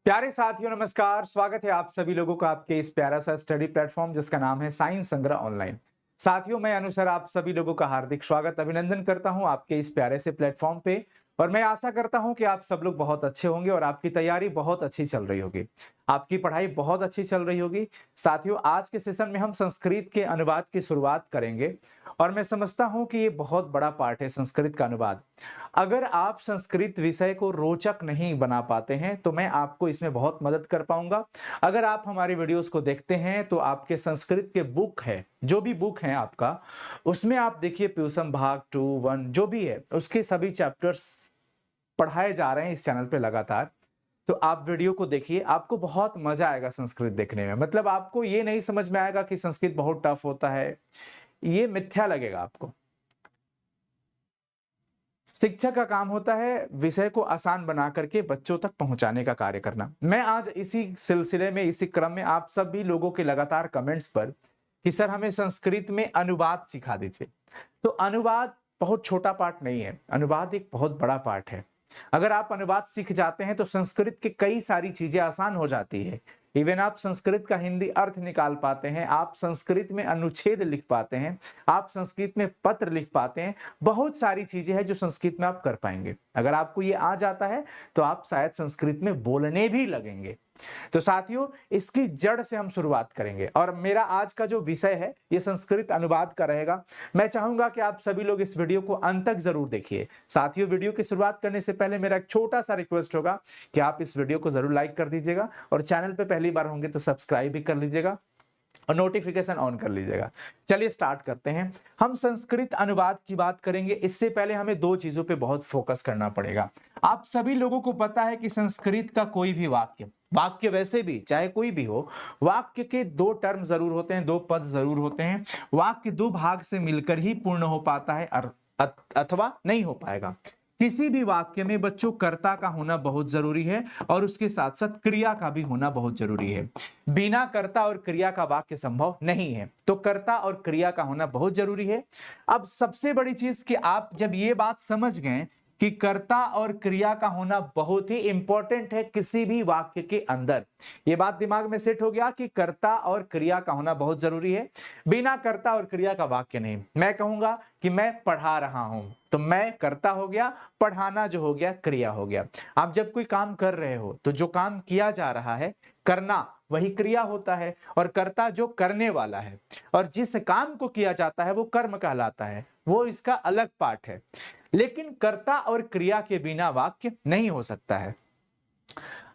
प्यारे साथियों नमस्कार। स्वागत है आप सभी लोगों का आपके इस प्यारा सा स्टडी प्लेटफॉर्म जिसका नाम है साइंस संग्रह ऑनलाइन। साथियों मैं अनुसर आप सभी लोगों का हार्दिक स्वागत अभिनंदन करता हूं आपके इस प्यारे से प्लेटफॉर्म पे। और मैं आशा करता हूं कि आप सब लोग बहुत अच्छे होंगे और आपकी तैयारी बहुत अच्छी चल रही होगी, आपकी पढ़ाई बहुत अच्छी चल रही होगी। साथियों आज के सेशन में हम संस्कृत के अनुवाद की शुरुआत करेंगे और मैं समझता हूं कि ये बहुत बड़ा पार्ट है संस्कृत का अनुवाद। अगर आप संस्कृत विषय को रोचक नहीं बना पाते हैं तो मैं आपको इसमें बहुत मदद कर पाऊंगा। अगर आप हमारी वीडियोस को देखते हैं तो आपके संस्कृत के बुक है, जो भी बुक है आपका, उसमें आप देखिए प्यूसम भाग 2, 1 जो भी है उसके सभी चैप्टर्स पढ़ाए जा रहे हैं इस चैनल पे लगातार। तो आप वीडियो को देखिए, आपको बहुत मजा आएगा संस्कृत देखने में। मतलब आपको ये नहीं समझ में आएगा कि संस्कृत बहुत टफ होता है, ये मिथ्या लगेगा आपको। शिक्षक का काम होता है विषय को आसान बना करके बच्चों तक पहुंचाने का कार्य करना। मैं आज इसी सिलसिले में, इसी क्रम में आप सभी लोगों के लगातार कमेंट्स पर कि सर हमें संस्कृत में अनुवाद सिखा दीजिए। तो अनुवाद बहुत छोटा पार्ट नहीं है, अनुवाद एक बहुत बड़ा पार्ट है। अगर आप अनुवाद सीख जाते हैं तो संस्कृत की कई सारी चीजें आसान हो जाती है। इवन आप संस्कृत का हिंदी अर्थ निकाल पाते हैं, आप संस्कृत में अनुच्छेद लिख पाते हैं, आप संस्कृत में पत्र लिख पाते हैं। बहुत सारी चीजें हैं जो संस्कृत में आप कर पाएंगे। अगर आपको ये आ जाता है तो आप शायद संस्कृत में बोलने भी लगेंगे। तो साथियों इसकी जड़ से हम शुरुआत करेंगे और मेरा आज का जो विषय है ये संस्कृत अनुवाद का रहेगा। मैं चाहूंगा कि आप सभी लोग इस वीडियो को अंत तक जरूर देखिए। साथियों वीडियो की शुरुआत करने से पहले मेरा एक छोटा सा रिक्वेस्ट होगा कि आप इस वीडियो को जरूर लाइक कर दीजिएगा और चैनल पे पहली बार होंगे तो सब्सक्राइब भी कर लीजिएगा और नोटिफिकेशन ऑन कर लीजिएगा। चलिए स्टार्ट करते हैं। हम संस्कृत अनुवाद की बात करेंगे, इससे पहले हमें दो चीजों पे बहुत फोकस करना पड़ेगा। आप सभी लोगों को पता है कि संस्कृत का कोई भी वाक्य, वाक्य वैसे भी चाहे कोई भी हो, वाक्य के दो टर्म जरूर होते हैं, दो पद जरूर होते हैं। वाक्य दो भाग से मिलकर ही पूर्ण हो पाता है अथवा नहीं हो पाएगा। किसी भी वाक्य में बच्चों कर्ता का होना बहुत जरूरी है और उसके साथ साथ क्रिया का भी होना बहुत जरूरी है। बिना कर्ता और क्रिया का वाक्य संभव नहीं है, तो कर्ता और क्रिया का होना बहुत जरूरी है। अब सबसे बड़ी चीज कि आप जब ये बात समझ गए कि कर्ता और क्रिया का होना बहुत ही इंपॉर्टेंट है किसी भी वाक्य के अंदर, ये बात दिमाग में सेट हो गया कि कर्ता और क्रिया का होना बहुत जरूरी है। बिना कर्ता और क्रिया का वाक्य नहीं। मैं कहूंगा कि मैं पढ़ा रहा हूं तो मैं कर्ता हो गया, पढ़ाना जो हो गया क्रिया हो गया। आप जब कोई काम कर रहे हो तो जो काम किया जा रहा है, करना, वही क्रिया होता है और कर्ता जो करने वाला है। और जिस काम को किया जाता है वो कर्म कहलाता है, वो इसका अलग पार्ट है। लेकिन कर्ता और क्रिया के बिना वाक्य नहीं हो सकता है।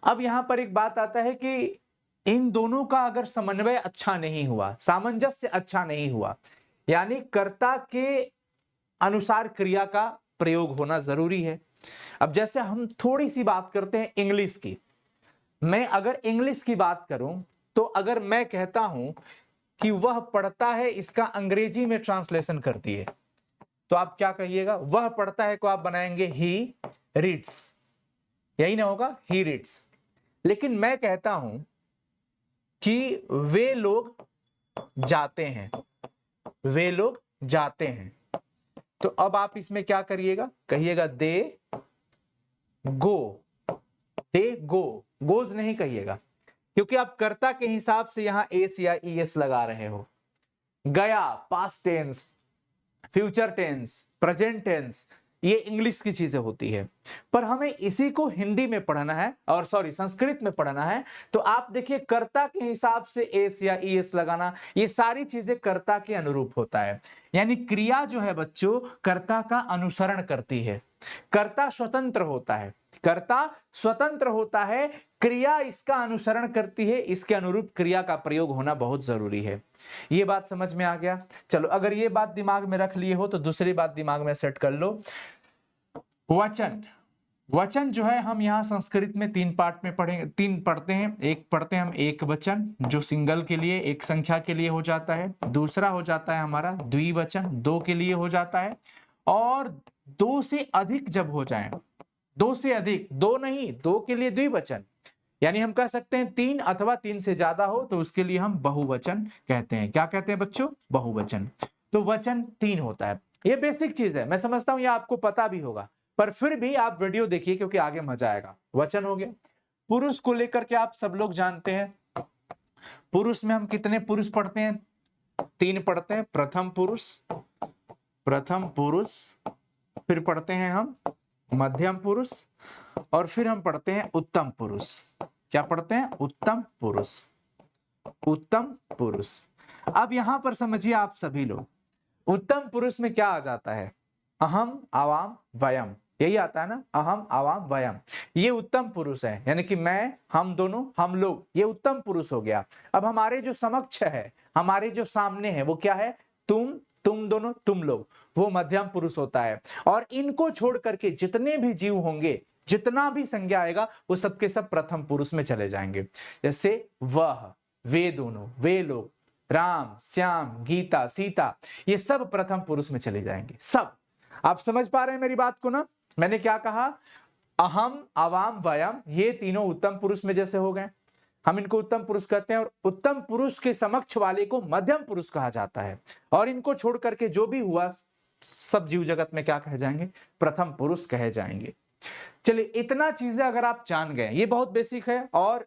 अब यहां पर एक बात आता है कि इन दोनों का अगर समन्वय अच्छा नहीं हुआ, सामंजस्य अच्छा नहीं हुआ, यानी कर्ता के अनुसार क्रिया का प्रयोग होना जरूरी है। अब जैसे हम थोड़ी सी बात करते हैं इंग्लिश की। मैं अगर इंग्लिश की बात करूं तो अगर मैं कहता हूं कि वह पढ़ता है, इसका अंग्रेजी में ट्रांसलेशन कर दिए तो आप क्या कहिएगा? वह पढ़ता है को आप बनाएंगे ही रीड्स, यही ना होगा, ही रीड्स। लेकिन मैं कहता हूं कि वे लोग जाते हैं, वे लोग जाते हैं, तो अब आप इसमें क्या करिएगा? कहिएगा दे गो, दे गो, गोज नहीं कहिएगा क्योंकि आप कर्ता के हिसाब से यहां एस या ईएस लगा रहे हो। गया past tense, future tense, present tense, ये इंग्लिश की चीजें होती है। पर हमें इसी को हिंदी में पढ़ना है और सॉरी संस्कृत में पढ़ना है, तो आप देखिए कर्ता के हिसाब से एस या ईएस लगाना, ये सारी चीजें कर्ता के अनुरूप होता है। यानी क्रिया जो है बच्चों कर्ता का अनुसरण करती है। कर्ता स्वतंत्र होता है, कर्ता स्वतंत्र होता है, क्रिया इसका अनुसरण करती है। इसके अनुरूप क्रिया का प्रयोग होना बहुत जरूरी है। ये बात समझ में आ गया? चलो अगर ये बात दिमाग में रख लिए हो तो दूसरी बात दिमाग में सेट कर लो। वचन, वचन जो है हम यहाँ संस्कृत में तीन पार्ट में पढ़ेंगे, तीन पढ़ते हैं। एक पढ़ते हैं हम एक वचन जो सिंगल के लिए, एक संख्या के लिए हो जाता है। दूसरा हो जाता है हमारा द्विवचन, दो के लिए हो जाता है। और दो से अधिक जब हो जाए, दो से अधिक, दो नहीं, दो के लिए द्विवचन, यानी हम कह सकते हैं तीन अथवा तीन से ज्यादा हो तो उसके लिए हम बहुवचन कहते हैं। क्या कहते हैं बच्चों? बहुवचन। तो वचन तीन होता है। ये बेसिक चीज है, मैं समझता हूं ये आपको पता भी होगा, पर फिर भी आप वीडियो देखिए क्योंकि आगे मजा आएगा। वचन हो गया। पुरुष को लेकर के आप सब लोग जानते हैं, पुरुष में हम कितने पुरुष पढ़ते हैं? 3 पढ़ते हैं। प्रथम पुरुष, फिर पढ़ते हैं हम मध्यम पुरुष, और फिर हम पढ़ते हैं उत्तम पुरुष। क्या पढ़ते हैं? उत्तम पुरुष। अब यहां पर समझिए आप सभी लोग, उत्तम पुरुष में क्या आ जाता है? अहम, आवाम, वयम, यही आता है ना, अहम, आवाम, वयम। ये उत्तम पुरुष है, यानी कि मैं, हम दोनों, हम लोग, ये उत्तम पुरुष हो गया। अब हमारे जो समक्ष है, हमारे जो सामने है, वो क्या है? तुम दोनों, तुम लोग, वो मध्यम पुरुष होता है। और इनको छोड़ करके जितने भी जीव होंगे, जितना भी संज्ञा आएगा, वो सबके सब प्रथम पुरुष में चले जाएंगे। जैसे वह, वे दोनों, वे लोग, राम, श्याम, गीता, सीता, ये सब प्रथम पुरुष में चले जाएंगे। सब आप समझ पा रहे हैं मेरी बात को ना? मैंने क्या कहा? अहम, आवाम, वयम, ये तीनों उत्तम पुरुष में जैसे हो गए, हम इनको उत्तम पुरुष कहते हैं। और उत्तम पुरुष के समक्ष वाले को मध्यम पुरुष कहा जाता है। और इनको छोड़ करके जो भी हुआ, सब जीव जगत में क्या कहे जाएंगे? प्रथम पुरुष कहे जाएंगे। चलिए, इतना चीजें अगर आप जान गए, ये बहुत बेसिक है। और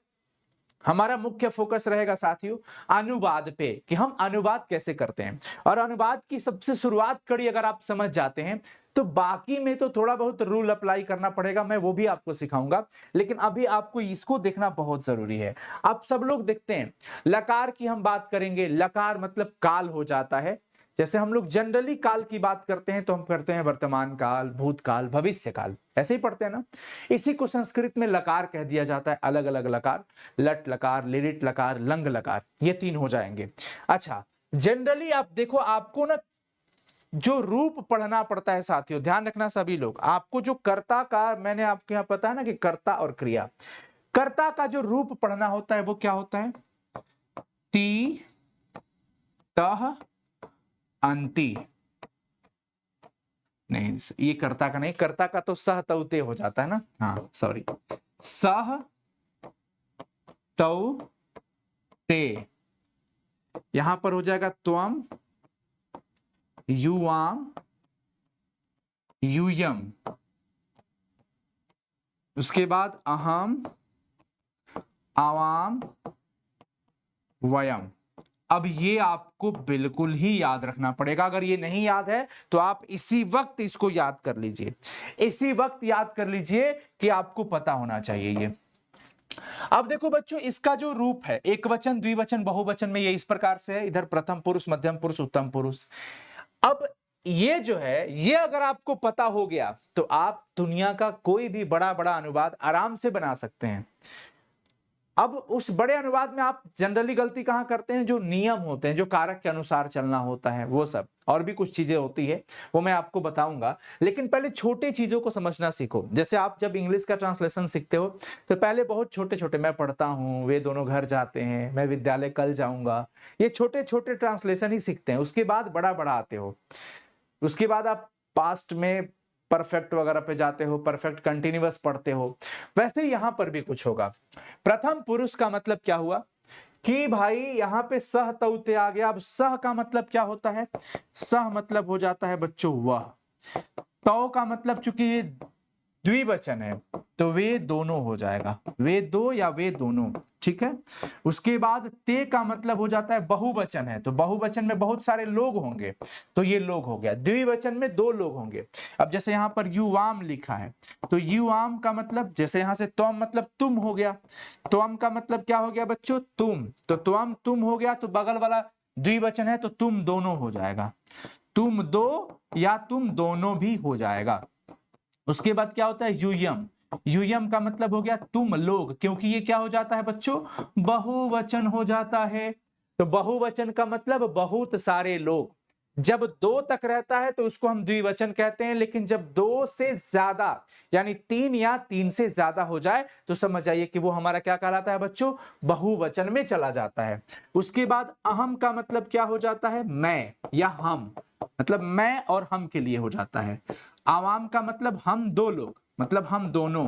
हमारा मुख्य फोकस रहेगा साथियों अनुवाद पे, कि हम अनुवाद कैसे करते हैं। और अनुवाद की सबसे शुरुआत कड़ी अगर आप समझ जाते हैं, तो बाकी में तो थोड़ा बहुत रूल अप्लाई करना पड़ेगा, मैं वो भी आपको सिखाऊंगा। लेकिन अभी आपको इसको देखना बहुत जरूरी है। आप सब लोग देखते हैं, लकार की हम बात करेंगे, लकार मतलब काल हो जाता है। जैसे हम लोग जनरली काल की बात करते हैं तो हम करते हैं वर्तमान काल, भूतकाल, भविष्य काल, ऐसे ही पढ़ते हैं ना। इसी को संस्कृत में लकार कह दिया जाता है, अलग अलग लकार, लट लकार, लिरिट लकार, लंग लकार, ये 3 हो जाएंगे। अच्छा, जनरली आप देखो, आपको ना जो रूप पढ़ना पड़ता है साथियों, ध्यान रखना सभी लोग, आपको जो कर्ता का, मैंने आपके यहाँ पता है ना कि कर्ता और क्रिया, कर्ता का जो रूप पढ़ना होता है वो क्या होता है? ती, तह, अंति। नहीं, ये कर्ता का नहीं, कर्ता का तो सह तौते हो जाता है ना। हाँ सॉरी, सह तौ ते, यहां पर हो जाएगा त्वम, युवाम, यूयम, उसके बाद अहम, आवाम, वयम। अब ये आपको बिल्कुल ही याद रखना पड़ेगा। अगर ये नहीं याद है तो आप इसी वक्त इसको याद कर लीजिए, इसी वक्त याद कर लीजिए कि आपको पता होना चाहिए ये। अब देखो बच्चों, इसका जो रूप है, एक वचन, द्विवचन, बहुवचन में ये इस प्रकार से है, इधर प्रथम पुरुष, मध्यम पुरुष, उत्तम पुरुष। अब ये जो है, ये अगर आपको पता हो गया तो आप दुनिया का कोई भी बड़ा बड़ा अनुवाद आराम से बना सकते हैं। अब उस बड़े अनुवाद में आप जनरली गलती कहां करते हैं? जो नियम होते हैं, जो कारक के अनुसार चलना होता है, वो सब, और भी कुछ चीजें होती है, वो मैं आपको बताऊंगा। लेकिन पहले छोटे चीजों को समझना सीखो। जैसे आप जब इंग्लिश का ट्रांसलेशन सीखते हो तो पहले बहुत छोटे छोटे, मैं पढ़ता हूँ, वे दोनों घर जाते हैं, मैं विद्यालय कल जाऊंगा, ये छोटे छोटे ट्रांसलेशन ही सीखते हैं। उसके बाद बड़ा बड़ा आते हो, उसके बाद आप पास्ट में परफेक्ट वगैरह पे जाते हो, परफेक्ट कंटिन्यूअस पढ़ते हो। वैसे ही यहां पर भी कुछ होगा। प्रथम पुरुष का मतलब क्या हुआ कि भाई यहां पे सह तौते आ गया। अब सह का मतलब क्या होता है? सह मतलब हो जाता है बच्चों वह। तौ का मतलब चूंकि ये द्विवचन है तो वे दोनों हो जाएगा, वे दो या वे दोनों, ठीक है। उसके बाद ते का मतलब हो जाता है बहुवचन है, तो बहुवचन में बहुत सारे लोग होंगे तो ये लोग हो गया। द्विवचन में 2 लोग होंगे। अब जैसे यहाँ पर युवाम लिखा है तो युवाम का मतलब, जैसे यहाँ से त्वम मतलब तुम हो गया, त्वम का मतलब क्या हो गया बच्चों? तुम, तो त्वम तुम हो गया, तो बगल वाला द्विवचन है तो तुम दोनों हो जाएगा, तुम दो या तुम दोनों भी हो जाएगा। उसके बाद क्या होता है? यूयम, यूयम का मतलब हो गया तुम लोग, क्योंकि ये क्या हो जाता है बच्चों? बहुवचन हो जाता है। तो बहुवचन का मतलब बहुत सारे लोग। जब 2 तक रहता है तो उसको हम द्विवचन कहते हैं, लेकिन जब 2 से ज्यादा यानी 3 या 3 से ज्यादा हो जाए तो समझ जाइए कि वो हमारा क्या कहलाता है बच्चों? बहुवचन में चला जाता है। उसके बाद अहम का मतलब क्या हो जाता है? मैं या हम, मतलब मैं और हम के लिए हो जाता है। आवाम का मतलब हम 2 लोग, मतलब हम दोनों,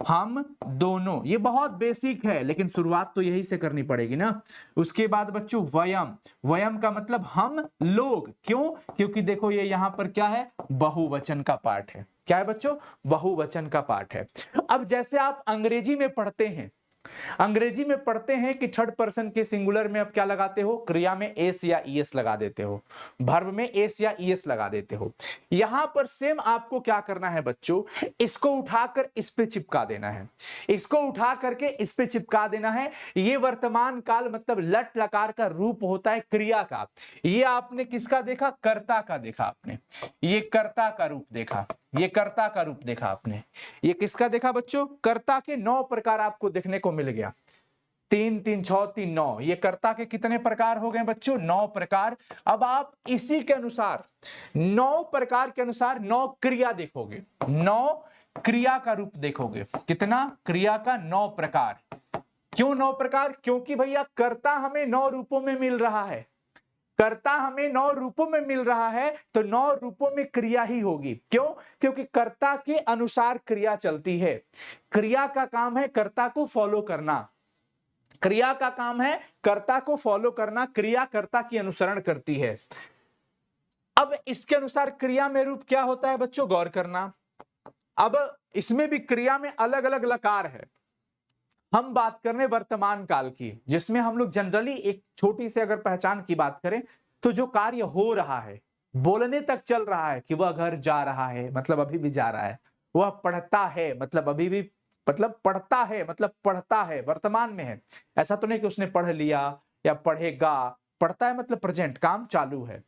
हम दोनों। ये बहुत बेसिक है लेकिन शुरुआत तो यही से करनी पड़ेगी ना। उसके बाद बच्चों वयम, वयम का मतलब हम लोग। क्यों? क्योंकि देखो ये यहां पर क्या है? बहुवचन का पार्ट है। क्या है बच्चों? बहुवचन का पार्ट है। अब जैसे आप अंग्रेजी में पढ़ते हैं अंग्रेजी में पढ़ते हैं कि थर्ड पर्सन के सिंगुलर में अब क्या लगाते हो, क्रिया में एस या ईएस लगा देते हो, वर्ब में एस या ईएस लगा देते हो। यहां पर सेम आपको क्या करना है बच्चों, इसको उठाकर इस पे चिपका देना है, इसको उठा करके इस पे चिपका देना है। ये वर्तमान काल मतलब लट लकार का रूप होता है क्रिया का। ये आपने किसका देखा, कर्ता का देखा आपने, ये कर्ता का रूप देखा, ये कर्ता का रूप देखा आपने। ये किसका देखा बच्चों, कर्ता के 9 प्रकार आपको देखने को मिल गया। 3 3 6 3 9, ये कर्ता के कितने प्रकार हो गए बच्चों, 9 प्रकार। अब आप इसी के अनुसार 9 प्रकार के अनुसार 9 क्रिया देखोगे, 9 क्रिया का रूप देखोगे। कितना, क्रिया का 9 प्रकार। क्यों 9 प्रकार, क्योंकि भैया कर्ता हमें 9 रूपों में मिल रहा है, कर्ता हमें 9 रूपों में मिल रहा है, तो 9 रूपों में क्रिया ही होगी। क्यों, क्योंकि कर्ता के अनुसार क्रिया चलती है। क्रिया का काम है कर्ता को फॉलो करना, क्रिया का काम है कर्ता को फॉलो करना, क्रिया कर्ता की अनुसरण करती है। अब इसके अनुसार क्रिया में रूप क्या होता है बच्चों, गौर करना। अब इसमें भी क्रिया में अलग अलग लकार है। हम बात कर रहे हैं वर्तमान काल की, जिसमें हम लोग जनरली एक छोटी सी अगर पहचान की बात करें तो जो कार्य हो रहा है, बोलने तक चल रहा है कि वह घर जा रहा है, मतलब अभी भी जा रहा है। वह पढ़ता है, मतलब अभी भी, मतलब पढ़ता है, मतलब पढ़ता है, वर्तमान में है। ऐसा तो नहीं कि उसने पढ़ लिया या पढ़ेगा, पढ़ता है मतलब प्रेजेंट, काम चालू है।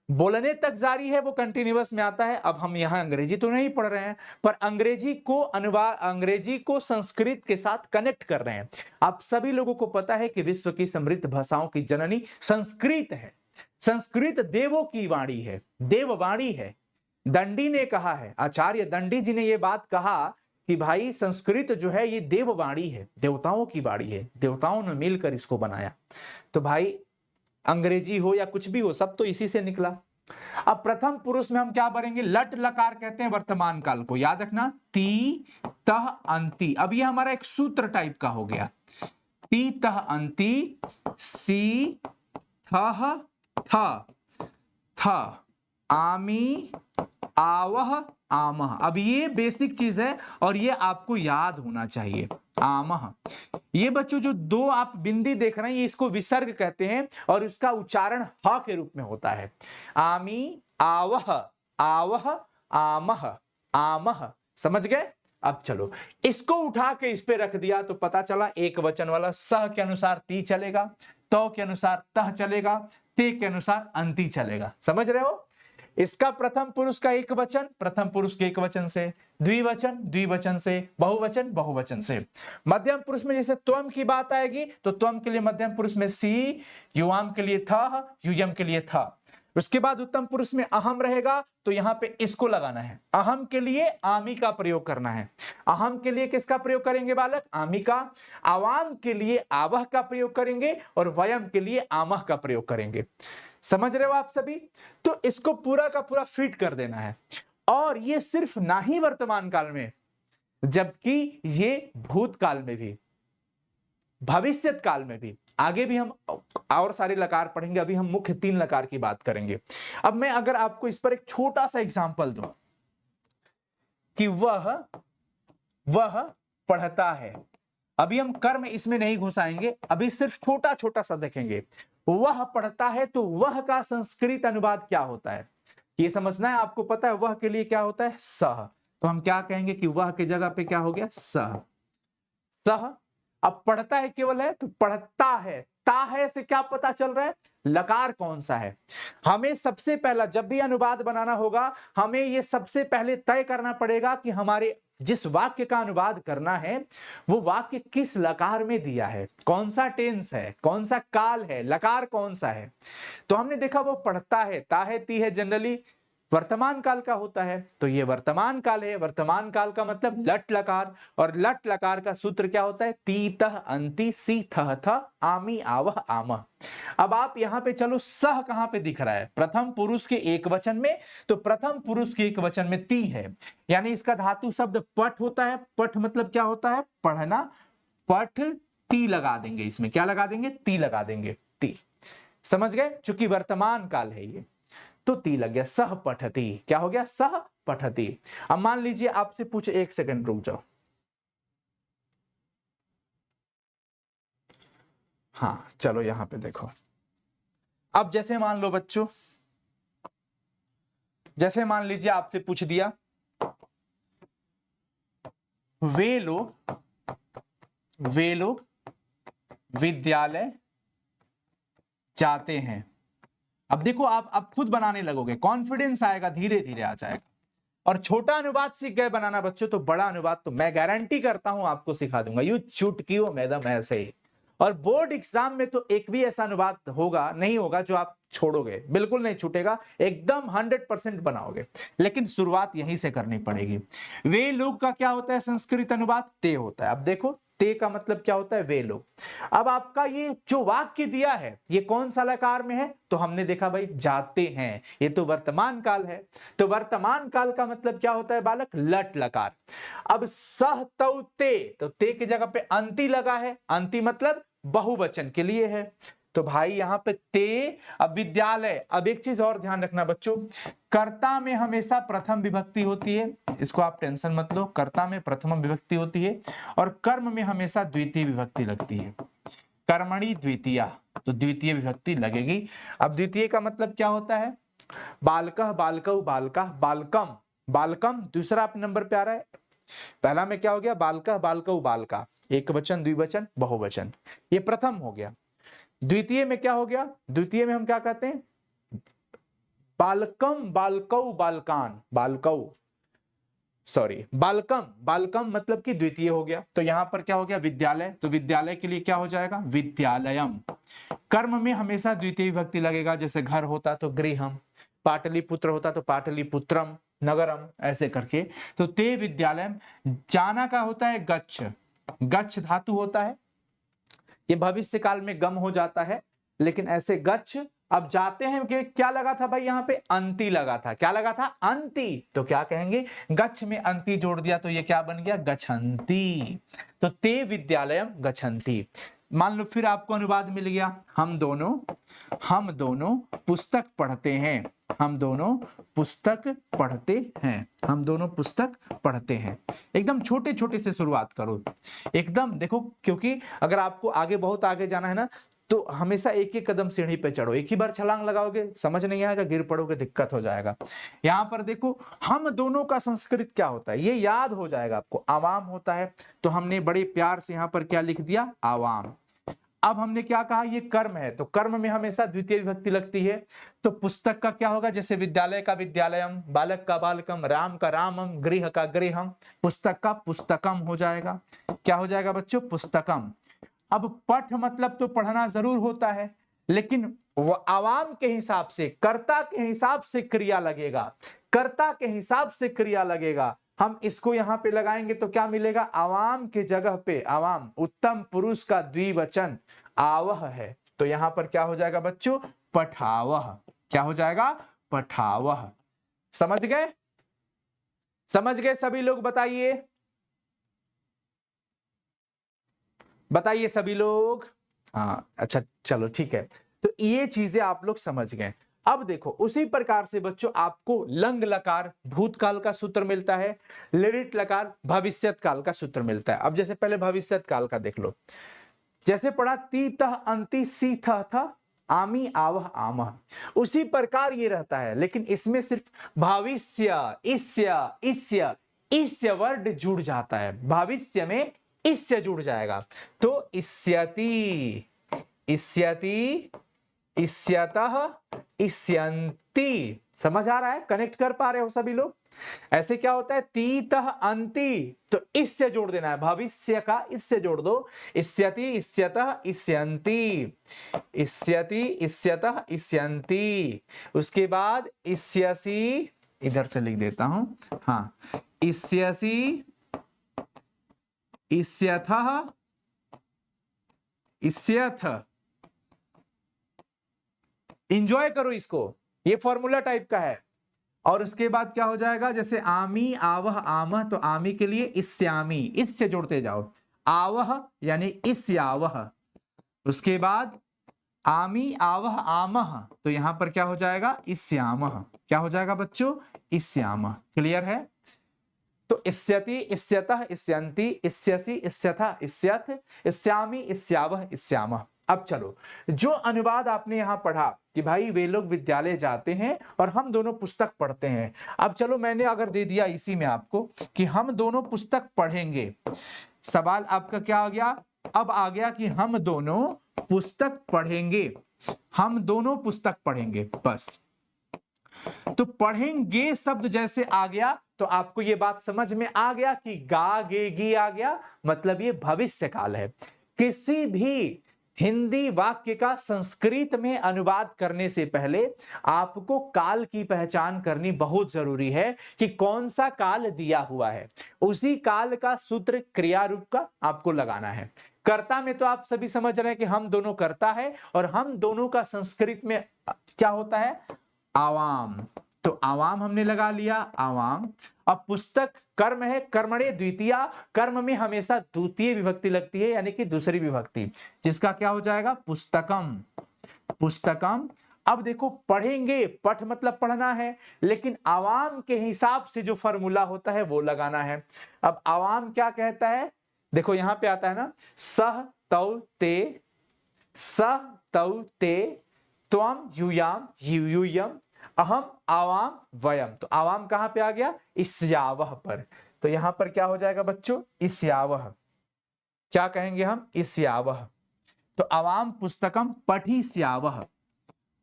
बोलने तक जारी है, वो कंटिन्यूअस में आता है। अब हम यहाँ अंग्रेजी तो नहीं पढ़ रहे हैं, पर अंग्रेजी को अनुवाद, अंग्रेजी को संस्कृत के साथ कनेक्ट कर रहे हैं। आप सभी लोगों को पता है कि विश्व की समृद्ध भाषाओं की जननी संस्कृत है। संस्कृत देवों की वाणी है, देववाणी है। दंडी ने कहा है, आचार्य दंडी जी ने यह बात कहा कि भाई संस्कृत जो है ये देववाणी है, देवताओं की वाणी है, देवताओं ने मिलकर इसको बनाया। तो भाई अंग्रेजी हो या कुछ भी हो, सब तो इसी से निकला। अब प्रथम पुरुष में हम क्या भरेंगे, लट लकार कहते हैं वर्तमान काल को, याद रखना, ती तह अंति। अब ये हमारा एक सूत्र टाइप का हो गया, ती तह अंति, सी थह थ आमी आवह आमह। अब ये बेसिक चीज है और ये आपको याद होना चाहिए। आमह, ये बच्चों जो 2 आप बिंदी देख रहे हैं, ये इसको विसर्ग कहते हैं और इसका उच्चारण ह के रूप में होता है। आमी, आवह, आवह, आमह, आमह। समझ गए। अब चलो इसको उठा के इस पे रख दिया तो पता चला एक वचन वाला सह के अनुसार ती चलेगा, तो के अनुसार तह चलेगा, ते के अनुसार अंति चलेगा। समझ रहे हो। इसका प्रथम पुरुष का एक वचन, प्रथम पुरुष के एक वचन से, द्विवचन द्विवचन से, बहुवचन बहुवचन से। मध्यम पुरुष में जैसे त्वम की बात आएगी तो त्वम के लिए मध्यम पुरुष में सी, युवाम के लिए था, युयम के लिए था। उसके बाद उत्तम पुरुष में अहम रहेगा तो यहां पे इसको लगाना है, अहम के लिए आमी का प्रयोग करना है। अहम के लिए किसका प्रयोग करेंगे बालक, आमी का। आवाम के लिए आवह का प्रयोग करेंगे और वयम के लिए आमह का प्रयोग करेंगे। समझ रहे हो आप सभी। तो इसको पूरा का पूरा फिट कर देना है। और ये सिर्फ ना ही वर्तमान काल में, जबकि ये भूतकाल में भी, भविष्यत काल में भी। आगे भी हम और सारे लकार पढ़ेंगे, अभी हम मुख्य 3 लकार की बात करेंगे। अब मैं अगर आपको इस पर एक छोटा सा एग्जांपल दूं कि वह पढ़ता है, अभी हम कर्म इसमें नहीं घुसाएंगे, अभी सिर्फ छोटा छोटा सा देखेंगे। वह पढ़ता है तो वह का संस्कृत अनुवाद क्या होता है, ये समझना है। आपको पता है वह के लिए क्या होता है, सह। तो हम क्या कहेंगे कि वह की जगह पे क्या हो गया, सह, सह। अब पढ़ता है केवल है तो पढ़ता है, ता है से क्या पता चल रहा है, लकार कौन सा है। हमें सबसे पहला जब भी अनुवाद बनाना होगा, हमें ये सबसे पहले तय करना पड़ेगा कि हमारे जिस वाक्य का अनुवाद करना है वो वाक्य किस लकार में दिया है, कौन सा टेंस है, कौन सा काल है, लकार कौन सा है। तो हमने देखा वो पढ़ता है, ता है, ती है, जनरली वर्तमान काल का होता है। तो ये वर्तमान काल है, वर्तमान काल का मतलब लट लकार, और लट लकार का सूत्र क्या होता है, ती तह अंति, सी थह थ, आमी आवह आमह। अब आप यहां पे चलो, सह कहां पे दिख रहा है, प्रथम पुरुष के एक वचन में। तो प्रथम पुरुष के एक वचन में ती है, यानी इसका धातु शब्द पठ होता है। पठ मतलब क्या होता है, पढ़ना। पठ, ती लगा देंगे, इसमें क्या लगा देंगे, ती लगा देंगे, ती। समझ गए। चूंकि वर्तमान काल है ये, तो ती लग गया, सह पठती। क्या हो गया, सह पठती। अब मान लीजिए आपसे पूछे, 1 सेकंड रुक जाओ। हाँ चलो यहां पे देखो, अब जैसे मान लो बच्चों, जैसे मान लीजिए आपसे पूछ दिया वे लोग विद्यालय जाते हैं। अब देखो आप अब खुद बनाने लगोगे, कॉन्फिडेंस आएगा, धीरे धीरे आ जाएगा। और छोटा अनुवाद सीख गए बनाना बच्चों तो बड़ा अनुवाद तो मैं गारंटी करता हूं आपको सिखा दूंगा, यू चुटकियों मैडम ऐसे ही। और बोर्ड एग्जाम में तो एक भी ऐसा अनुवाद होगा नहीं होगा जो आप छोड़ोगे, बिल्कुल नहीं छूटेगा, एकदम 100% बनाओगे। लेकिन शुरुआत यहीं से करनी पड़ेगी। वे लोग का क्या होता है संस्कृत अनुवाद? ते होता है। अब देखो ते का मतलब क्या होता है? वे लोग। अब आपका ये जो वाक्य दिया है ये कौन सा लकार में है? तो हमने देखा भाई जाते हैं, ये तो वर्तमान काल है। तो वर्तमान काल का मतलब क्या होता है बालक? लट लकार। अब सह तौ ते, तो ते की जगह पे अंति लगा है, अंति मतलब बहुवचन के लिए है। तो भाई यहां पे ते, अब विद्यालय। अब एक चीज और ध्यान रखना बच्चों, कर्ता में हमेशा प्रथम विभक्ति होती है, इसको आप टेंशन मत लो, कर्ता में प्रथम विभक्ति होती है। और कर्म में हमेशा द्वितीय विभक्ति लगती है, कर्मणि द्वितीया, तो द्वितीय विभक्ति लगेगी। अब द्वितीय का मतलब क्या होता है? बालकः, बालकौ, बालका, बालकम, बालकम दूसरा नंबर पे आ रहा है। पहला में क्या हो गया? बालकः, बालकौ, बालका, एक वचन, द्विवचन, बहुवचन, ये प्रथम हो गया। द्वितीय में क्या हो गया? द्वितीय में हम क्या कहते हैं? बालकम, बालकौ, बालकान, बालकौ, सॉरी बालकम, बालकम मतलब कि द्वितीय हो गया। तो यहां पर क्या हो गया? विद्यालय, तो विद्यालय के लिए क्या हो जाएगा? विद्यालयम। कर्म में हमेशा द्वितीय विभक्ति लगेगा, जैसे घर होता तो गृहम, पाटलिपुत्र होता तो पाटलिपुत्रम, नगरम, ऐसे करके। तो ते विद्यालयम। जाना का होता है गच्छ, गच्छ धातु होता है, ये भविष्य काल में गम हो जाता है, लेकिन ऐसे गच्छ। अब जाते हैं कि क्या लगा था भाई? यहां पे अंति लगा था। क्या लगा था? अंति। तो क्या कहेंगे? गच्छ में अंति जोड़ दिया तो ये क्या बन गया? गच्छन्ति। तो ते विद्यालयम गच्छन्ति। मान लो फिर आपको अनुवाद मिल गया, हम दोनों पुस्तक पढ़ते हैं, हम दोनों पुस्तक पढ़ते हैं, हम दोनों पुस्तक पढ़ते हैं। एकदम छोटे छोटे से शुरुआत करो, एकदम देखो, क्योंकि अगर आपको आगे बहुत आगे जाना है ना तो हमेशा एक एक कदम सीढ़ी पे चढ़ो, एक ही बार छलांग लगाओगे समझ नहीं आएगा, गिर पड़ोगे दिक्कत हो जाएगा। यहां पर देखो हम दोनों का संस्कृत क्या होता है ये याद हो जाएगा आपको, आवाम होता है। तो हमने बड़े प्यार से यहां पर क्या लिख दिया? आवाम। अब हमने क्या कहा? ये कर्म है, तो कर्म में हमेशा द्वितीय विभक्ति लगती है। तो पुस्तक का क्या होगा? जैसे विद्यालय का विद्यालयम, बालक का बालकम, राम का रामम, गृह का गृहम, पुस्तक का पुस्तकम हो जाएगा। क्या हो जाएगा बच्चों? पुस्तकम। अब पठ मतलब तो पढ़ना जरूर होता है, लेकिन वो आवाम के हिसाब से, कर्ता के हिसाब से क्रिया लगेगा, कर्ता के हिसाब से क्रिया लगेगा। हम इसको यहां पे लगाएंगे तो क्या मिलेगा? आवाम के जगह पे, आवाम उत्तम पुरुष का द्विवचन आवह है, तो यहां पर क्या हो जाएगा बच्चों? पठावह। क्या हो जाएगा? पठावह। समझ गए? समझ गए सभी लोग? बताइए, बताइए सभी लोग। हाँ अच्छा चलो ठीक है, तो ये चीजें आप लोग समझ गए। अब देखो उसी प्रकार से बच्चों आपको लंग लकार भूतकाल का सूत्र मिलता है, लिरिट लकार भविष्यत काल का सूत्र मिलता है। अब जैसे पहले भविष्यत काल का देख लो, जैसे पढ़ा तीतः अंति सीथः था आमी आवह आमह, उसी प्रकार ये रहता है, लेकिन इसमें सिर्फ भविष्य इस्य वर्ड जुड़ जाता है, भविष्य में इससे जुड़ जाएगा। तो इस्यति, इस्यति, इस्यतः, इस्यन्ति। समझ आ रहा है? कनेक्ट कर पा रहे हो सभी लोग? ऐसे क्या होता है? तीतः अंति, तो इससे जोड़ देना है, भविष्य का इससे जोड़ दो, इस्यति, इस्यतः, इस्यन्ति, इस्यति, इस्यतः, इस्यन्ति। उसके बाद इस्यसि, इधर से लिख देता हूं, हाँ, इस्यसि, इस्यथः, इस्यथ। इंजॉय करो इसको, ये फॉर्मूला टाइप का है। और उसके बाद क्या हो जाएगा? जैसे आमी आवह आमह, तो आमी के लिए इस्यामी, इससे जोड़ते जाओ, आवह यानी इस्यावह। उसके बाद आमी आवह आमह, तो यहां पर क्या हो जाएगा? इस्यामह। क्या हो जाएगा बच्चों? इस्यामह। क्लियर है? तो इस्यति, इस्यतः, इस्यन्ति, इस्यसि, इस्यथा, इस्यथ, इस्यामि, इस्यावह, इस्यामः। अब चलो, जो अनुवाद आपने यहां पढ़ा कि भाई वे लोग विद्यालय जाते हैं और हम दोनों पुस्तक पढ़ते हैं। अब चलो, मैंने अगर दे दिया इसी में आपको कि हम दोनों पुस्तक पढ़ेंगे, सवाल आपका क्या आ गया? अब आ गया कि हम दोनों पुस्तक पढ़ेंगे, हम दोनों पुस्तक पढ़ेंगे, बस। तो पढ़ेंगे शब्द जैसे आ गया तो आपको ये बात समझ में आ गया कि गा गे गी आ गया, मतलब ये भविष्य काल है। किसी भी हिंदी वाक्य का संस्कृत में अनुवाद करने से पहले आपको काल की पहचान करनी बहुत जरूरी है कि कौन सा काल दिया हुआ है। उसी काल का सूत्र क्रिया रूप का आपको लगाना है। कर्ता में तो आप सभी समझ रहे हैं कि हम दोनों कर्ता है, और हम दोनों का संस्कृत में क्या होता है? आवाम। तो आवाम हमने लगा लिया, आवाम। अब पुस्तक कर्म है, कर्मणे द्वितीया, कर्म में हमेशा द्वितीय विभक्ति लगती है, यानी कि दूसरी विभक्ति, जिसका क्या हो जाएगा? पुस्तकम, पुस्तकम। अब देखो, पढ़ेंगे, पठ मतलब पढ़ना है, लेकिन आवाम के हिसाब से जो फॉर्मूला होता है वो लगाना है। अब आवाम क्या कहता है? देखो यहां पे आता है ना, सह तौ ते, सह तौ ते, त्वम यूयाम यूयम, अहम आवाम वयम। तो आवाम कहां पे आ गया? इस्यावह पर। तो यहां पर क्या हो जाएगा बच्चों? इस्यावह। क्या कहेंगे हम? इस्यावह। तो आवाम पुस्तकम पठी स्यावह,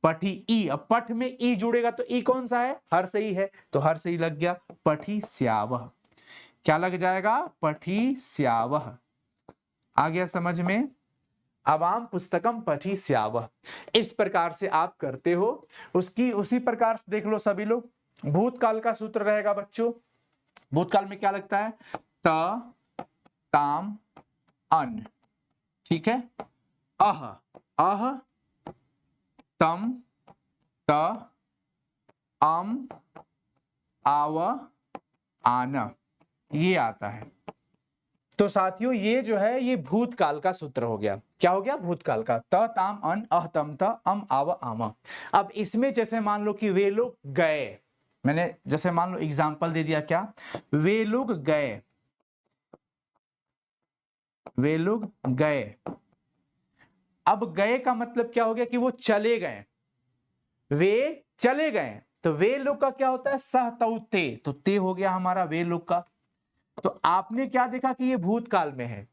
पठी ई। अब पठ में ई जुड़ेगा तो ई कौन सा है? हर सही है, तो हर सही लग गया, पठी स्यावह। क्या लग जाएगा? पठी स्यावह। आ गया समझ में? आवाम पुस्तकम पठी स्यावह। इस प्रकार से आप करते हो, उसी प्रकार से देख लो सभी लोग। भूतकाल का सूत्र रहेगा बच्चों। भूतकाल में क्या लगता है? त, ताम, अन। ठीक है? अह, अह, तम, त, अम, आव, आन, ये आता है। तो साथियों, ये जो है ये भूतकाल का सूत्र हो गया। क्या हो गया? भूतकाल का। त, ताम, अन, अह, तम, त, अम, आव, आम। अब इसमें जैसे मान लो कि वे लोग गए, मैंने जैसे मान लो एग्जांपल दे दिया, क्या? वे लोग गए, वे लोग गए। अब गए का मतलब क्या हो गया? कि वो चले गए, वे चले गए। तो वे लोग का क्या होता है? सह तौ ते, तो ते हो गया हमारा वे लोग का। तो आपने क्या देखा कि ये भूतकाल में है।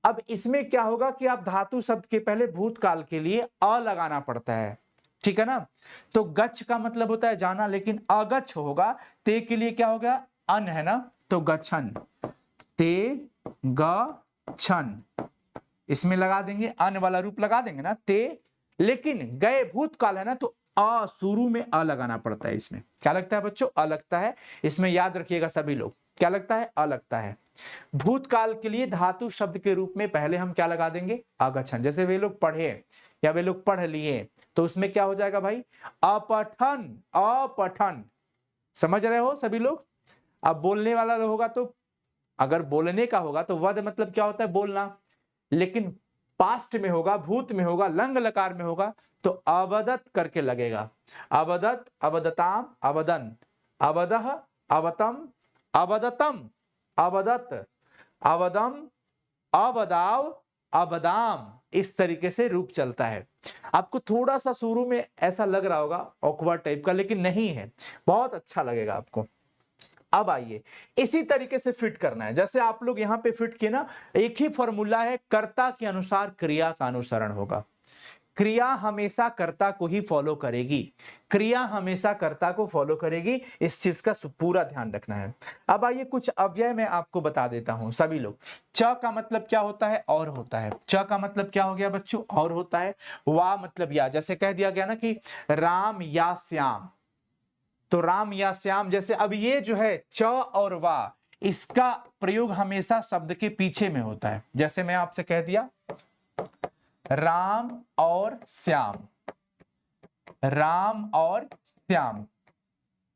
अब इसमें क्या होगा कि आप धातु शब्द के पहले भूतकाल के लिए अ लगाना पड़ता है, ठीक है ना? तो गच्छ का मतलब होता है जाना, लेकिन अगच्छ होगा। ते के लिए क्या हो गया? अन है ना, तो गच्छन, ते गच्छन, इसमें लगा देंगे, अन वाला रूप लगा देंगे ना, ते। लेकिन गए भूतकाल है ना, तो अ शुरू में अ लगाना पड़ता है। इसमें क्या लगता है बच्चों? अ लगता है। इसमें याद रखिएगा सभी लोग, क्या लगता है? अ लगता है। भूतकाल के लिए धातु शब्द के रूप में पहले हम क्या लगा देंगे? अगछन। जैसे वे लोग पढ़े या वे लोग पढ़ लिए, तो उसमें क्या हो जाएगा भाई? अपठन, अपठन। समझ रहे हो सभी लोग? अब बोलने वाला होगा तो, अगर बोलने का होगा तो वद मतलब क्या होता है? बोलना। लेकिन पास्ट में होगा, भूत में होगा, लंग लकार में होगा, तो अवदत करके लगेगा। अवदत, अवदताम, अवदन, अवदह, अवतम, अवदतम, अवदत, अवदम, अवदाव, अवदाम। इस तरीके से रूप चलता है। आपको थोड़ा सा शुरू में ऐसा लग रहा होगा ऑकवर्ड टाइप का, लेकिन नहीं है, बहुत अच्छा लगेगा आपको। अब आइए, इसी तरीके से फिट करना है। जैसे आप लोग यहां पे फिट किए ना, एक ही फॉर्मूला है, कर्ता के अनुसार क्रिया का अनुसरण होगा। क्रिया हमेशा कर्ता को ही फॉलो करेगी, क्रिया हमेशा कर्ता को फॉलो करेगी। इस चीज का पूरा ध्यान रखना है। अब आइए, कुछ अव्यय मैं आपको बता देता हूं सभी लोग। च का मतलब क्या होता है? और होता है। च का मतलब क्या हो गया बच्चों? और होता है। वा मतलब या, जैसे कह दिया गया ना कि राम या श्याम, तो राम या श्याम। जैसे अब ये जो है च और वा, इसका प्रयोग हमेशा शब्द के पीछे में होता है। जैसे मैं आपसे कह दिया राम और श्याम, राम और श्याम।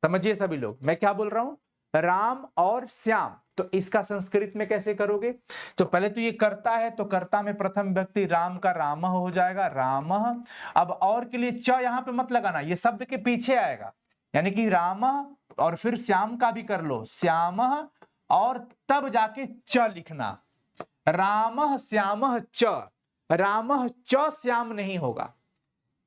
समझिए सभी लोग मैं क्या बोल रहा हूं? राम और श्याम। तो इसका संस्कृत में कैसे करोगे? तो पहले तो ये कर्ता है, तो कर्ता में प्रथम व्यक्ति राम का राम हो जाएगा, राम। अब और के लिए च यहां पे मत लगाना, ये शब्द के पीछे आएगा, यानी कि राम और फिर श्याम का भी कर लो, श्याम, और तब जाके च लिखना, राम श्याम च। रामः च श्याम नहीं होगा।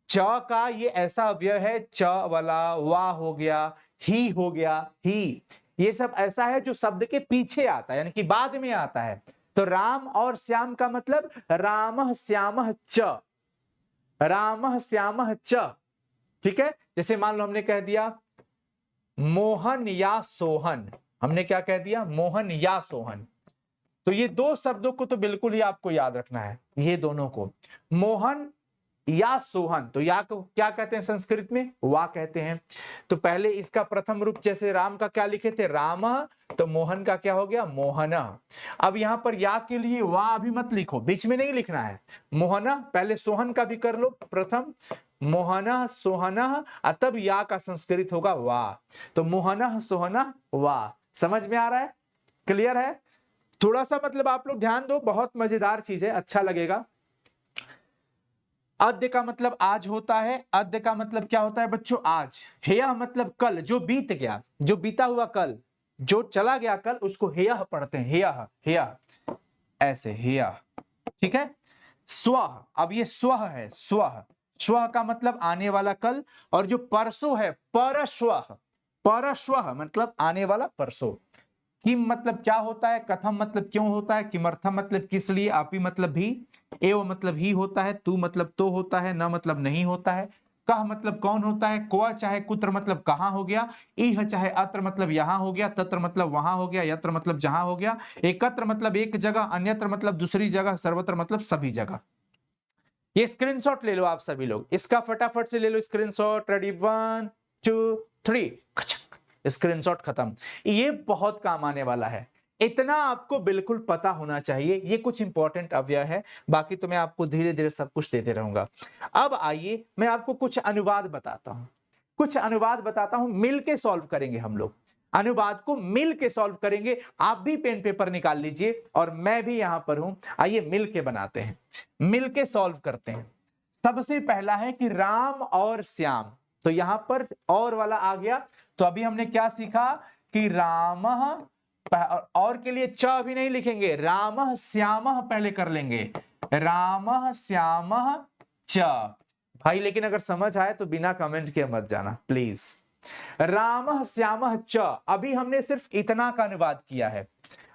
च का ये ऐसा अव्यय है, च वाला, वा हो गया, ही हो गया, ही, ये सब ऐसा है जो शब्द के पीछे आता है, यानी कि बाद में आता है। तो राम और श्याम का मतलब रामः श्यामः च, रामः श्यामः च। ठीक है, जैसे मान लो हमने कह दिया मोहन या सोहन, हमने क्या कह दिया, मोहन या सोहन। तो ये दो शब्दों को तो बिल्कुल ही आपको याद रखना है, ये दोनों को, मोहन या सोहन। तो या को क्या कहते हैं संस्कृत में, वा कहते हैं। तो पहले इसका प्रथम रूप, जैसे राम का क्या लिखे थे, राम, तो मोहन का क्या हो गया, मोहन। अब यहां पर या के लिए वा अभी मत लिखो, बीच में नहीं लिखना है, मोहन, पहले सोहन का भी कर लो प्रथम, मोहन सोहन, तब या का संस्कृत होगा वा। तो मोहन सोहन वा, समझ में आ रहा है, क्लियर है। थोड़ा सा मतलब आप लोग ध्यान दो, बहुत मजेदार चीज है, अच्छा लगेगा। अद्य का मतलब आज होता है, अद्य का मतलब क्या होता है बच्चों, आज। हेयः मतलब कल, जो बीत गया, जो बीता हुआ कल, जो चला गया कल, उसको हेयः पढ़ते हैं, हेयः, हेयः, ऐसे हेयः। ठीक है। स्वः, अब ये स्वः है, स्वः, स्वः का मतलब आने वाला कल, और जो परसों है परश्वः, परश्वः मतलब आने वाला परसों। किम मतलब क्या होता है, कथम मतलब क्यों होता है, किमर्थम मतलब किस लिए, अपि मतलब भी, एव मतलब ही होता है, तू मतलब तो होता है, न मतलब नहीं होता है, कह मतलब कौन होता है, क्व चाहे कुत्र मतलब कहां हो गया, इह चाहे अत्र मतलब यहां हो गया, तत्र मतलब वहां हो गया, यत्र मतलब जहां हो गया, एकत्र मतलब एक जगह, अन्यत्र मतलब दूसरी जगह, सर्वत्र मतलब सभी जगह। ये स्क्रीनशॉट ले लो आप सभी लोग, इसका फटाफट से ले लो स्क्रीनशॉट, रेडी 1 2 3, स्क्रीनशॉट खत्म। ये बहुत काम आने वाला है, इतना आपको बिल्कुल पता होना चाहिए। ये कुछ इंपॉर्टेंट अवयव है, बाकी तो मैं आपको धीरे धीरे सब कुछ देते रहूंगा। अब आइए मैं आपको कुछ अनुवाद बताता हूं, कुछ अनुवाद बताता हूं, मिल के सॉल्व करेंगे हम लोग, अनुवाद को मिल के सॉल्व करेंगे। आप भी पेन पेपर निकाल लीजिए और मैं भी यहां पर हूं, आइए मिल के बनाते हैं, मिल के सॉल्व करते हैं। सबसे पहला है कि राम और श्याम, तो यहां पर और वाला आ गया। तो अभी हमने क्या सीखा कि राम, और के लिए च अभी नहीं लिखेंगे, राम श्याम पहले कर लेंगे, राम श्याम च। भाई लेकिन अगर समझ आए तो बिना कमेंट के मत जाना प्लीज। राम श्याम च, अभी हमने सिर्फ इतना का अनुवाद किया है।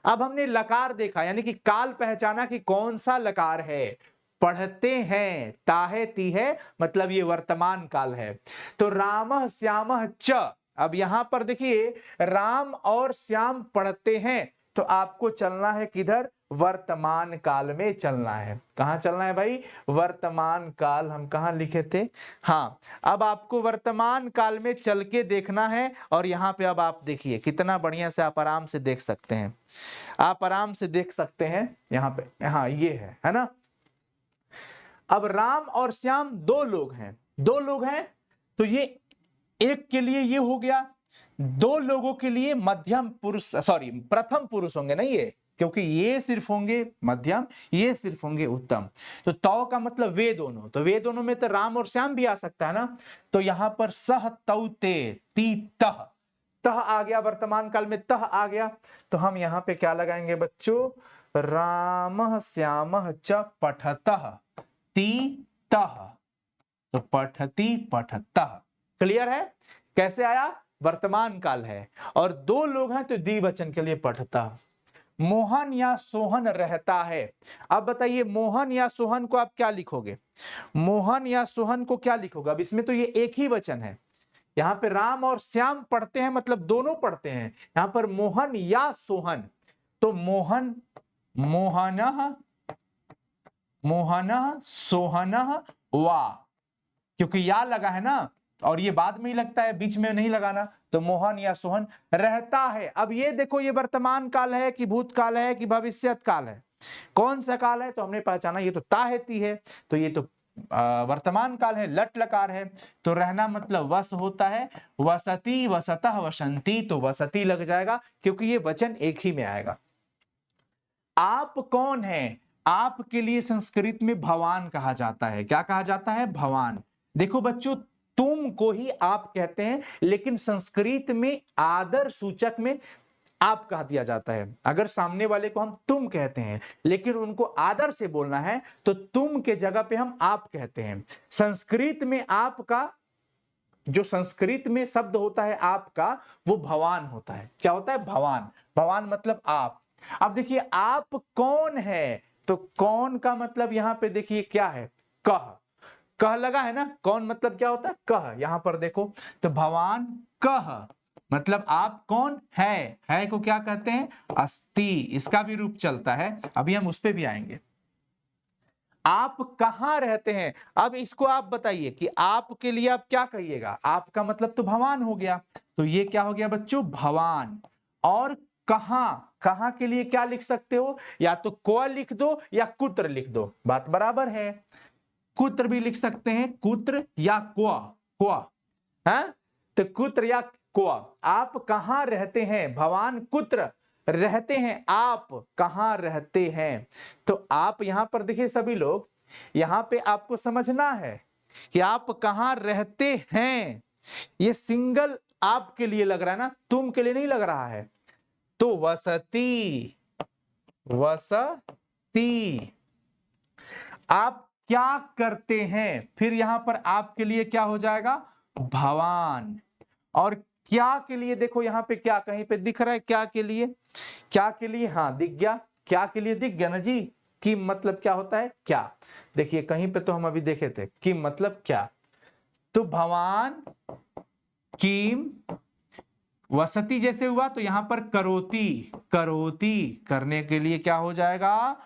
अब हमने लकार देखा, यानी कि काल पहचाना कि कौन सा लकार है, पढ़ते हैं, ताहे ती है मतलब ये वर्तमान काल है। तो राम श्याम च, अब यहां पर देखिए राम और श्याम पढ़ते हैं, तो आपको चलना है किधर, वर्तमान काल में चलना है। कहां चलना है भाई, वर्तमान काल, हम कहां लिखे थे, हाँ। अब आपको वर्तमान काल में चल के देखना है, और यहां पे अब आप देखिए कितना बढ़िया से आप आराम से देख सकते हैं, आप आराम से देख सकते हैं यहां पे, हाँ ये है ना। अब राम और श्याम दो लोग हैं, दो लोग हैं, तो ये एक के लिए ये हो गया, दो लोगों के लिए मध्यम पुरुष, सॉरी प्रथम पुरुष होंगे ना ये, क्योंकि ये सिर्फ होंगे मध्यम, ये सिर्फ होंगे उत्तम। तो तौ का मतलब वे दोनों, तो वे दोनों में तो राम और श्याम भी आ सकता है ना। तो यहां पर सह तौ ते ती तह, तह आ गया, वर्तमान काल में तह आ गया। तो हम यहां पे क्या लगाएंगे बच्चों, राम श्याम च पठतः ती तह, तो पठती पठतः। क्लियर है, कैसे आया, वर्तमान काल है और दो लोग हैं तो द्विवचन के लिए पठता। मोहन या सोहन रहता है। अब बताइए मोहन या सोहन को आप क्या लिखोगे, मोहन या सोहन को क्या लिखोगे, अब इसमें तो ये एक ही वचन है, यहां पे राम और श्याम पढ़ते हैं मतलब दोनों पढ़ते हैं, यहां पर मोहन या सोहन, तो मोहन, मोहन, मोहन सोहन वा, क्योंकि या लगा है ना, और ये बाद में ही लगता है, बीच में नहीं लगाना। तो मोहन या सोहन रहता है। अब ये देखो ये वर्तमान काल है कि भूतकाल है कि भविष्यत काल है, कौन सा काल है, तो हमने पहचाना ये तो ताहेती है, तो ये तो वर्तमान काल है, लट लकार है। तो रहना मतलब वस होता है, वसती वसतः वसंती, तो वसती लग जाएगा क्योंकि ये वचन एक ही में आएगा। आप कौन है, आपके लिए संस्कृत में भवान कहा जाता है, क्या कहा जाता है, भवान। देखो बच्चों तुम को ही आप कहते हैं, लेकिन संस्कृत में आदर सूचक में आप कह दिया जाता है। अगर सामने वाले को हम तुम कहते हैं लेकिन उनको आदर से बोलना है तो तुम के जगह पे हम आप कहते हैं। संस्कृत में आपका जो संस्कृत में शब्द होता है आपका, वो भवान होता है। क्या होता है? भवान। भवान मतलब आप। अब देखिए आप कौन है, तो कौन का मतलब यहां पे देखिए क्या है? कह। कह लगा है ना। कौन मतलब क्या होता है? कह। यहां पर देखो तो भवान कह मतलब आप कौन है को क्या कहते हैं? अस्ति। इसका भी रूप चलता है, अभी हम उस पे भी आएंगे। आप कहां रहते हैं? अब इसको आप बताइए कि आपके लिए आप क्या कहिएगा? आपका मतलब तो भवान हो गया, तो ये क्या हो गया बच्चों? भवान। और कहां, कहां के लिए क्या लिख सकते हो? या तो क्व लिख दो या कुत्र लिख दो, बात बराबर है। कुत्र भी लिख सकते हैं, कुत्र या क्व। क्व है तो कुत्र या क्व। आप कहां रहते हैं? भवान कुत्र रहते हैं? आप कहां रहते हैं? तो आप यहां पर देखिए सभी लोग, यहां पे आपको समझना है कि आप कहां रहते हैं। ये सिंगल आपके लिए लग रहा है ना, तुम के लिए नहीं लग रहा है। तो वसती, वसती। आप क्या करते हैं? फिर यहां पर आपके लिए क्या हो जाएगा? भवान। और क्या के लिए देखो यहां पे क्या कहीं पे दिख रहा है? क्या के लिए? क्या के लिए? हाँ दिख गया। क्या के लिए दिख गया ना जी। कि मतलब क्या होता है? क्या। देखिए कहीं पे तो हम अभी देखे थे कि मतलब क्या। तो भवान किम वसती जैसे हुआ तो यहां पर करोती। करोती करने के लिए क्या हो जाएगा?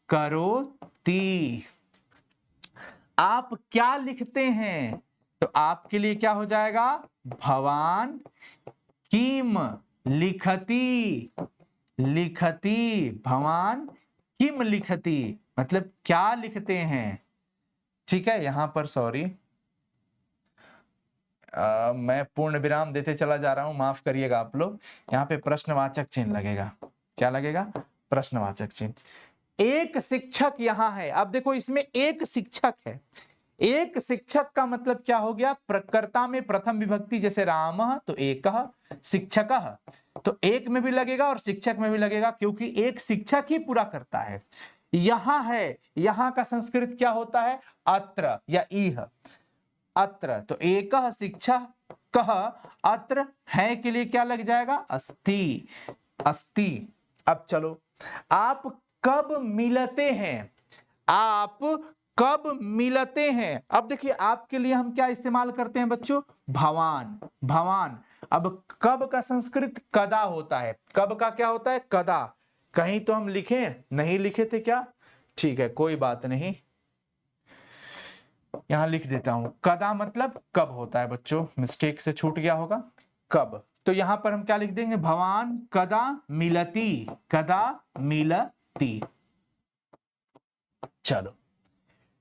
करोती। आप क्या लिखते हैं? तो आपके लिए क्या हो जाएगा? भवान किम लिखती। लिखती। भवान किम लिखती मतलब क्या लिखते हैं। ठीक है। यहां पर सॉरी, मैं पूर्ण विराम देते चला जा रहा हूं, माफ करिएगा आप लोग। यहाँ पे प्रश्नवाचक चिन्ह लगेगा। क्या लगेगा? प्रश्नवाचक चिन्ह। एक शिक्षक यहां है। अब देखो इसमें एक शिक्षक है। एक शिक्षक का मतलब क्या हो गया? प्रकर्ता में प्रथम विभक्ति, जैसे राम तो एक शिक्षक, तो एक में भी लगेगा और शिक्षक में भी लगेगा, क्योंकि एक शिक्षक ही पूरा करता है। यहां है, यहां का संस्कृत क्या होता है? अत्र या इह। अत्र तो एक शिक्षक कह, अत्र है के लिए क्या लग जाएगा? अस्ति। अस्ति। अब चलो, आप कब मिलते हैं? आप कब मिलते हैं? अब देखिए आपके लिए हम क्या इस्तेमाल करते हैं बच्चों? भवान। भवान। अब कब का संस्कृत कदा होता है। कब का क्या होता है? कदा। कहीं तो हम लिखे नहीं, लिखे थे क्या? ठीक है कोई बात नहीं, यहां लिख देता हूं। कदा मतलब कब होता है बच्चों, मिस्टेक से छूट गया होगा। कब, तो यहां पर हम क्या लिख देंगे? भवान कदा मिलती। कदा मिलती। चलो,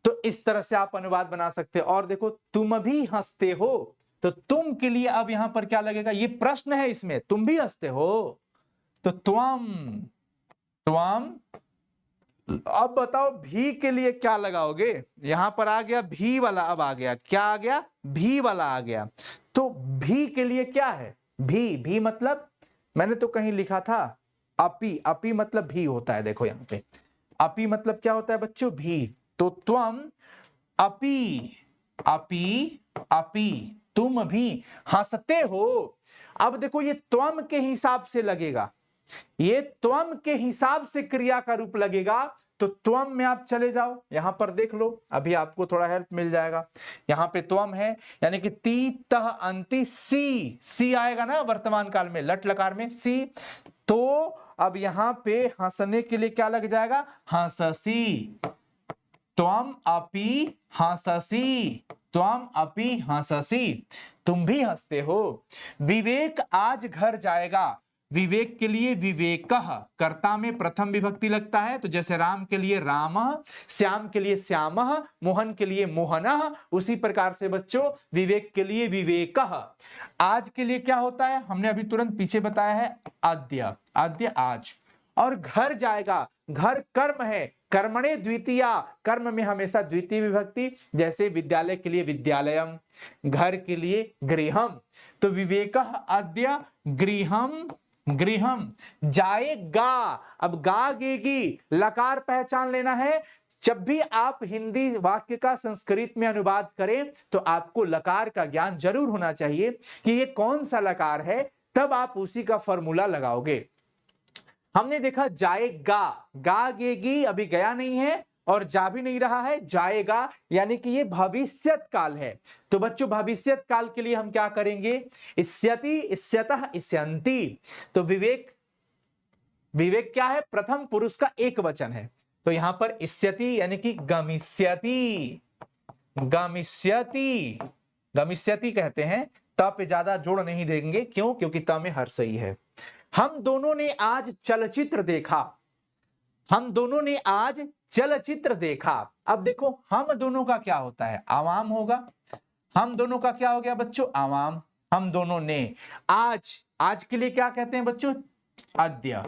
तो इस तरह से आप अनुवाद बना सकते हो। और देखो तुम भी हंसते हो, तो तुम के लिए अब यहां पर क्या लगेगा? ये प्रश्न है इसमें, तुम भी हंसते हो तो त्वम। त्वम। अब बताओ भी के लिए क्या लगाओगे? यहां पर आ गया भी वाला, अब आ गया क्या? आ गया भी वाला आ गया। तो भी के लिए क्या है? भी मतलब मैंने तो कहीं लिखा था अपी। अपी मतलब भी होता है, देखो यहां पे अपी मतलब क्या होता है बच्चों? भी। तो त्वम अपी। अपी। अपी तुम भी हंसते हो। अब देखो ये त्वम के हिसाब से लगेगा, ये त्वम के हिसाब से क्रिया का रूप लगेगा। तो त्वम में आप चले जाओ, यहां पर देख लो, अभी आपको थोड़ा हेल्प मिल जाएगा। यहां पे त्वम है, यानी कि ती तह अंति सी। सी आएगा ना वर्तमान काल में, लट लकार में सी। तो अब यहां पे हंसने के लिए क्या लग जाएगा? हंससी। त्वम अपि हंससी। त्वम अपि हंससी तुम भी हंसते हो। विवेक आज घर जाएगा। विवेक के लिए विवेकः, कर्ता में प्रथम विभक्ति लगता है, तो जैसे राम के लिए रामः, श्याम के लिए श्यामः, मोहन के लिए मोहनः, उसी प्रकार से बच्चों विवेक के लिए विवेकः। आज के लिए क्या होता है? हमने अभी तुरंत पीछे बताया है, अद्य। अद्य आज। और घर जाएगा, घर कर्म है, कर्मणे द्वितीया, कर्म में हमेशा द्वितीय विभक्ति, जैसे विद्यालय के लिए विद्यालयम, घर के लिए गृहम। तो विवेकः अद्य गृहम गृहम, जाएगा। अब गा गेगी, लकार पहचान लेना है। जब भी आप हिंदी वाक्य का संस्कृत में अनुवाद करें तो आपको लकार का ज्ञान जरूर होना चाहिए कि ये कौन सा लकार है, तब आप उसी का फॉर्मूला लगाओगे। हमने देखा जाएगा, गा गेगी अभी गया नहीं है और जा भी नहीं रहा है, जाएगा यानी कि ये भविष्यत काल है। तो बच्चों भविष्यत काल के लिए हम क्या करेंगे, इष्यति, इष्यतः, इष्यन्ति। तो विवेक, विवेक क्या है, प्रथम पुरुष का एक वचन है, तो यहां पर इष्यति यानी कि गमिष्यति, गमिष्यति, गमिष्यति कहते हैं। त पे ज्यादा जोड़ नहीं देंगे, क्यों, क्योंकि त में हर्ष ही है। हम दोनों ने आज चलचित्र देखा, हम दोनों ने आज चलचित्र देखा। अब देखो हम दोनों का क्या होता है, आवाम होगा। हम दोनों का क्या हो गया बच्चों, आवाम। हम दोनों ने आज, आज के लिए क्या कहते हैं बच्चों, अद्य।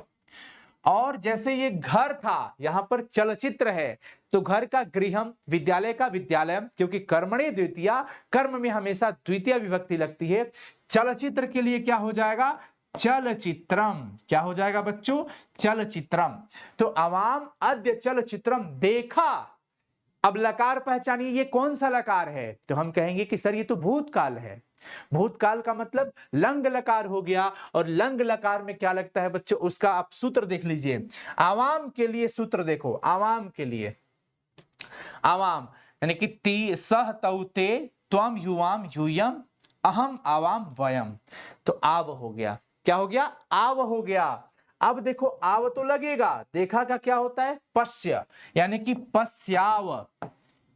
और जैसे ये घर था, यहां पर चलचित्र है, तो घर का गृहम, विद्यालय का विद्यालयम, क्योंकि कर्मणे द्वितीया, कर्म में हमेशा द्वितीय विभक्ति लगती है। चलचित्र के लिए क्या हो जाएगा, चलचित्रम। क्या हो जाएगा बच्चों, चलचित्रम। तो अवाम अद्य चलचित्रम, देखा। अब लकार पहचानिए, ये कौन सा लकार है, तो हम कहेंगे कि सर ये तो भूतकाल है। भूतकाल का मतलब लंग लकार हो गया, और लंग लकार में क्या लगता है बच्चों, उसका आप सूत्र देख लीजिए। आवाम के लिए सूत्र देखो, आवाम के लिए, आवाम यानी कि ती सह तौ ते त्वम युवाम यूयम अहम आवाम वयम। तो आव हो गया, क्या हो गया, आव हो गया। अब देखो आव तो लगेगा, देखा का क्या होता है, पश्य, यानी कि पश्याव।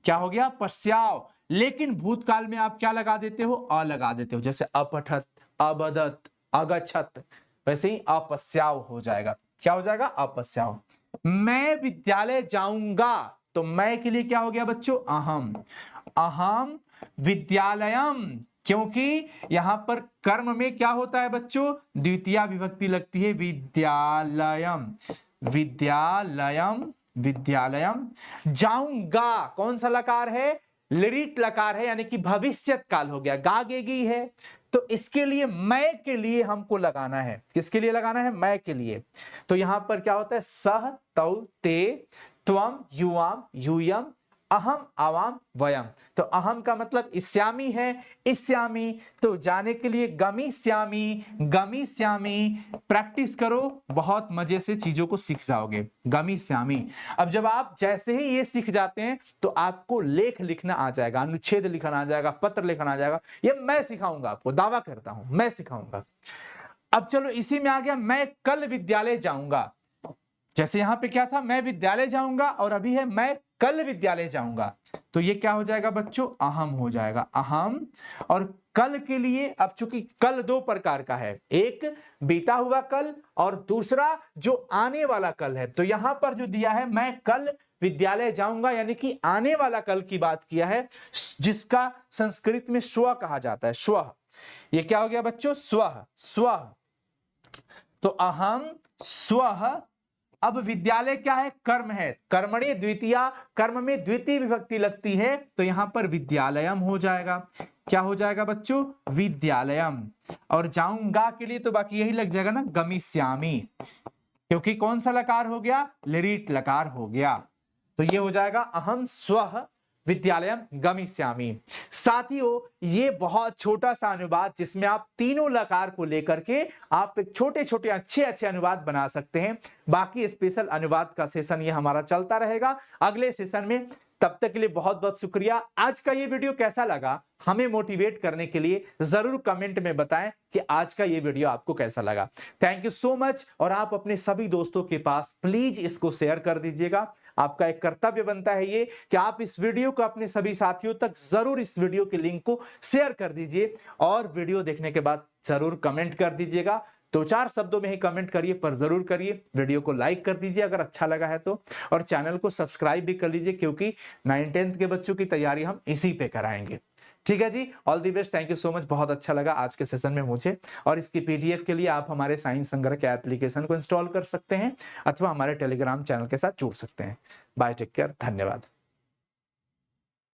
क्या हो गया, पश्याव। लेकिन भूतकाल में आप क्या लगा देते हो, अ लगा देते हो, जैसे अपठत, अबदत, अगच्छत, वैसे ही अपश्याव हो जाएगा। क्या हो जाएगा, अपश्याव। मैं विद्यालय जाऊंगा, तो मैं के लिए क्या हो गया बच्चों, अहम, अहम विद्यालयम, क्योंकि यहां पर कर्म में क्या होता है बच्चों, द्वितीय विभक्ति लगती है, विद्यालयम, विद्यालयम, विद्यालयम। जाऊंगा कौन सा लकार है, लिरिट लकार है, यानी कि भविष्यत काल हो गया, गागेगी है। तो इसके लिए मैं के लिए हमको लगाना है, किसके लिए लगाना है, मैं के लिए। तो यहां पर क्या होता है, सह तौ ते त्वम युवाम यूयम अहम आवाम वयम। तो अहम का मतलब इस्यामी है, इस्यामी, तो जाने के लिए गमिष्यामी, गमिष्यामी। प्रैक्टिस करो, बहुत मजे से चीजों को सीख जाओगे, गमिष्यामी। अब जब आप जैसे ही ये सीख जाते हैं तो आपको लेख लिखना आ जाएगा, अनुच्छेद लिखना आ जाएगा, पत्र लिखना आ जाएगा। ये मैं सिखाऊंगा आपको, दावा करता हूं मैं सिखाऊंगा। अब चलो इसी में आ गया, मैं कल विद्यालय जाऊंगा। जैसे यहां पे क्या था, मैं विद्यालय जाऊंगा, और अभी है मैं कल विद्यालय जाऊंगा। तो ये क्या हो जाएगा बच्चों, अहम हो जाएगा, अहम। और कल के लिए, अब चूंकि कल दो प्रकार का है, एक बीता हुआ कल और दूसरा जो आने वाला कल है। तो यहां पर जो दिया है, मैं कल विद्यालय जाऊंगा, यानी कि आने वाला कल की बात किया है, जिसका संस्कृत में स्व कहा जाता है, स्व। ये क्या हो गया बच्चों, स्व, स्व। तो अहम स्व। अब विद्यालय क्या है, कर्म है, कर्मणे द्वितीया, कर्म में द्वितीय विभक्ति लगती है, तो यहां पर विद्यालयम हो जाएगा। क्या हो जाएगा बच्चों, विद्यालयम। और जाऊंगा के लिए तो बाकी यही लग जाएगा ना, गमिष्यामि, क्योंकि कौन सा लकार हो गया, लिरिट लकार हो गया। तो ये हो जाएगा अहम स्वः विद्यालयम गमिष्यामि। साथियों, ये बहुत छोटा सा अनुवाद, जिसमें आप तीनों लकार को लेकर के आप एक छोटे छोटे अच्छे अच्छे अनुवाद बना सकते हैं। बाकी स्पेशल अनुवाद का सेशन ये हमारा चलता रहेगा अगले सेशन में। तब तक के लिए बहुत बहुत शुक्रिया। आज का ये वीडियो कैसा लगा, हमें मोटिवेट करने के लिए जरूर कमेंट में बताएं कि आज का ये वीडियो आपको कैसा लगा। Thank you so much. और आप अपने सभी दोस्तों के पास प्लीज इसको शेयर कर दीजिएगा। आपका एक कर्तव्य बनता है ये कि आप इस वीडियो को अपने सभी साथियों तक जरूर इस वीडियो के लिंक को शेयर कर दीजिए, और वीडियो देखने के बाद जरूर कमेंट कर दीजिएगा। दो चार शब्दों में ही कमेंट करिए, पर जरूर करिए। वीडियो को लाइक कर दीजिए अगर अच्छा लगा है तो, और चैनल को सब्सक्राइब भी कर लीजिए, क्योंकि 9th-10th के बच्चों की तैयारी हम इसी पे कराएंगे। ठीक है जी, all the best, thank you so much. बहुत अच्छा लगा आज के सेशन में मुझे। और इसकी पीडीएफ के लिए आप हमारे साइंस संग्रह के एप्लीकेशन को इंस्टॉल कर सकते हैं, अथवा हमारे टेलीग्राम चैनल के साथ जुड़ सकते हैं। बाय, टेक केयर, धन्यवाद।